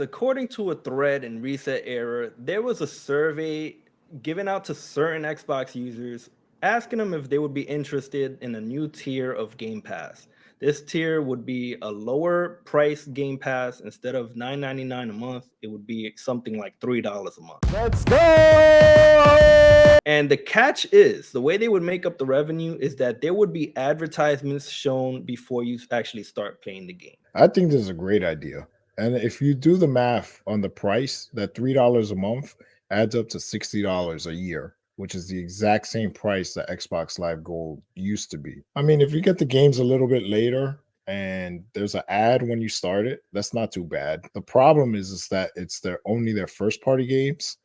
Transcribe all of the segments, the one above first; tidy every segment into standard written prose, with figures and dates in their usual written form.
According to a thread in Reset Era, there was a survey given out to certain Xbox users asking them if they would be interested in a new tier of Game Pass. This tier would be a lower price Game Pass. Instead of $9.99 a month, it would be something like $3 a month. Let's go! And the catch is the way they would make up the revenue is that there would be advertisements shown before you actually start playing the game. I think this is a great idea. And if you do the math on the price, that $3 a month adds up to $60 a year, which is the exact same price that Xbox Live Gold used to be. I mean, if you get the games a little bit later and there's an ad when you start it, that's not too bad. The problem is that it's only their first party games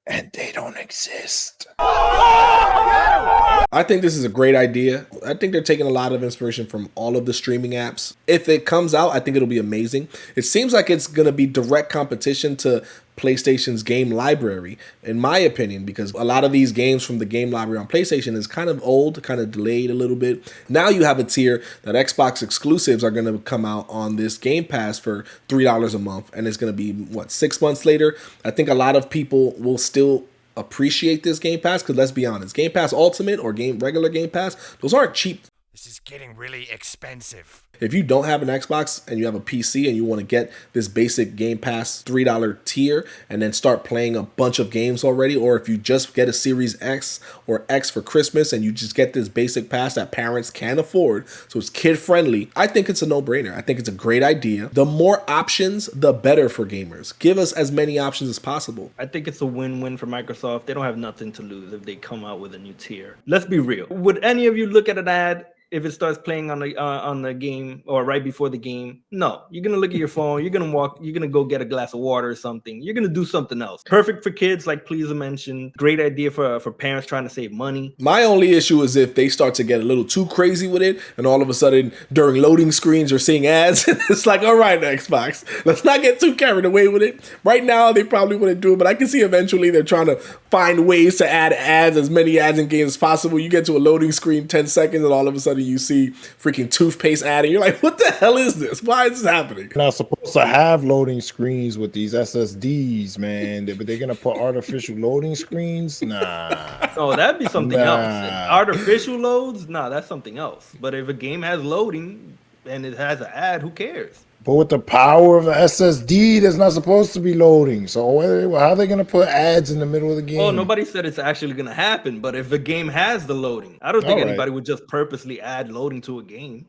and they don't exist. I think this is a great idea. I think they're taking a lot of inspiration from all of the streaming apps. If it comes out, I think it'll be amazing. It seems like it's going to be direct competition to PlayStation's game library, in my opinion, because a lot of these games from the game library on PlayStation is kind of old, kind of delayed a little bit. Now you have a tier that Xbox exclusives are going to come out on this Game Pass for $3 a month, and it's going to be, 6 months later? I think a lot of people will still appreciate this Game Pass, because let's be honest, Game Pass Ultimate or regular Game Pass, those aren't cheap. This is getting really expensive. If you don't have an Xbox and you have a PC and you want to get this basic Game Pass $3 tier and then start playing a bunch of games already, or if you just get a Series X or X for Christmas and you just get this basic pass that parents can afford, so it's kid friendly, I think it's a no-brainer. I think it's a great idea. The more options, the better for gamers. Give us as many options as possible. I think it's a win-win for Microsoft. They don't have nothing to lose if they come out with a new tier. Let's be real. Would any of you look at an ad if it starts playing on the game or right before the game? No. You're gonna look at your phone, you're gonna go get a glass of water or something. You're gonna do something else. Perfect for kids, like Pleasa mentioned. Great idea for parents trying to save money. My only issue is if they start to get a little too crazy with it and all of a sudden during loading screens you're seeing ads. It's like, all right, Xbox, let's not get too carried away with it. Right now they probably wouldn't do it, but I can see eventually they're trying to find ways to add ads, as many ads in games as possible. You get to a loading screen 10 seconds and all of a sudden you see freaking toothpaste ad and you're like, what the hell is this? Why is this happening? You're not supposed to have loading screens with these SSDs, man. But they're gonna put artificial loading screens? Nah. Oh, that'd be something else. Artificial loads? Nah, that's something else. But if a game has loading and it has an ad, who cares? But with the power of the SSD, that's not supposed to be loading. So how are they going to put ads in the middle of the game? Well, nobody said it's actually going to happen. But if a game has the loading, I don't think anybody would just purposely add loading to a game.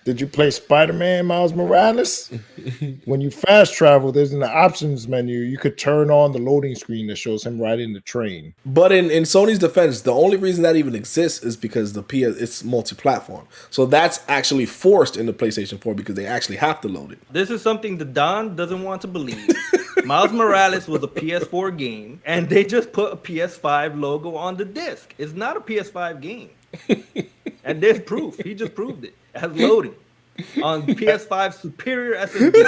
Did you play Spider-Man Miles Morales? When you fast travel, there's in the options menu, you could turn on the loading screen that shows him riding the train. But in Sony's defense, the only reason that even exists is because it's multi-platform. So that's actually forced in the PlayStation 4 because they actually have to load it. This is something that Don doesn't want to believe. Miles Morales was a PS4 game, and they just put a PS5 logo on the disc. It's not a PS5 game. And there's proof. He just proved it. It has loading on PS5 superior SSD.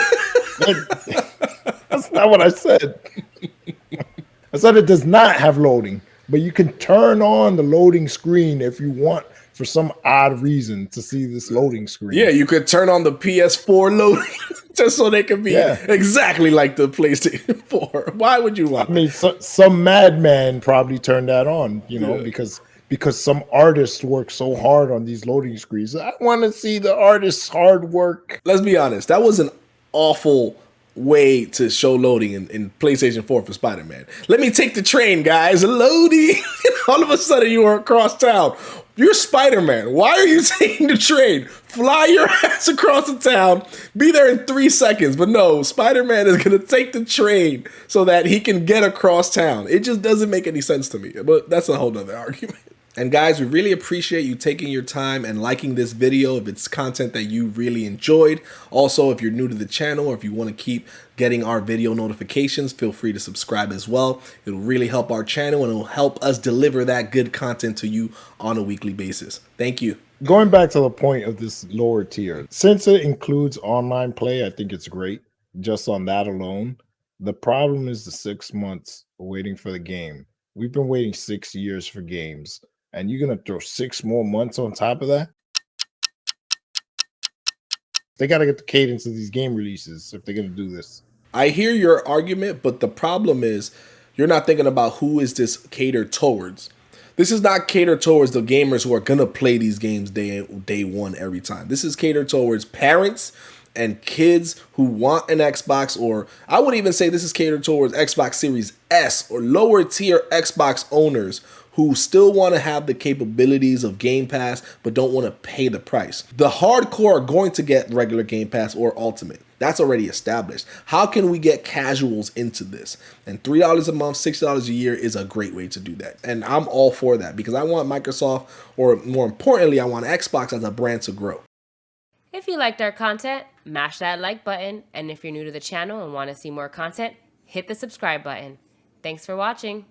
That's not what I said. I said it does not have loading, but you can turn on the loading screen if you want, for some odd reason, to see this loading screen. Yeah, you could turn on the PS4 loading just so they can be exactly like the PlayStation 4. Why would you want? I mean, some madman probably turned that on, because some artists work so hard on these loading screens. I want to see the artist's hard work. Let's be honest, that was an awful way to show loading in PlayStation 4 for Spider-Man. Let me take the train, guys. Loading. All of a sudden you are across town. You're Spider-Man. Why are you taking the train? Fly your ass across the town. Be there in 3 seconds. But no, Spider-Man is going to take the train so that he can get across town. It just doesn't make any sense to me. But that's a whole nother argument. And guys, we really appreciate you taking your time and liking this video if it's content that you really enjoyed. Also, if you're new to the channel or if you want to keep getting our video notifications, feel free to subscribe as well. It'll really help our channel and it'll help us deliver that good content to you on a weekly basis. Thank you. Going back to the point of this lower tier, since it includes online play, I think it's great just on that alone. The problem is the 6 months waiting for the game. We've been waiting 6 years for games. And you're going to throw 6 more months on top of that? They got to get the cadence of these game releases if they're going to do this. I hear your argument, but the problem is you're not thinking about who is this catered towards. This is not catered towards the gamers who are going to play these games day one every time. This is catered towards parents and kids who want an Xbox, or I would even say this is catered towards Xbox Series S or lower tier Xbox owners who still want to have the capabilities of Game Pass but don't want to pay the price. The hardcore are going to get regular Game Pass or Ultimate. That's already established. How can we get casuals into this? And $3 a month, $6 a year is a great way to do that. And I'm all for that because I want Microsoft, or more importantly, I want Xbox as a brand to grow. If you liked our content, mash that like button. And if you're new to the channel and want to see more content, hit the subscribe button. Thanks for watching.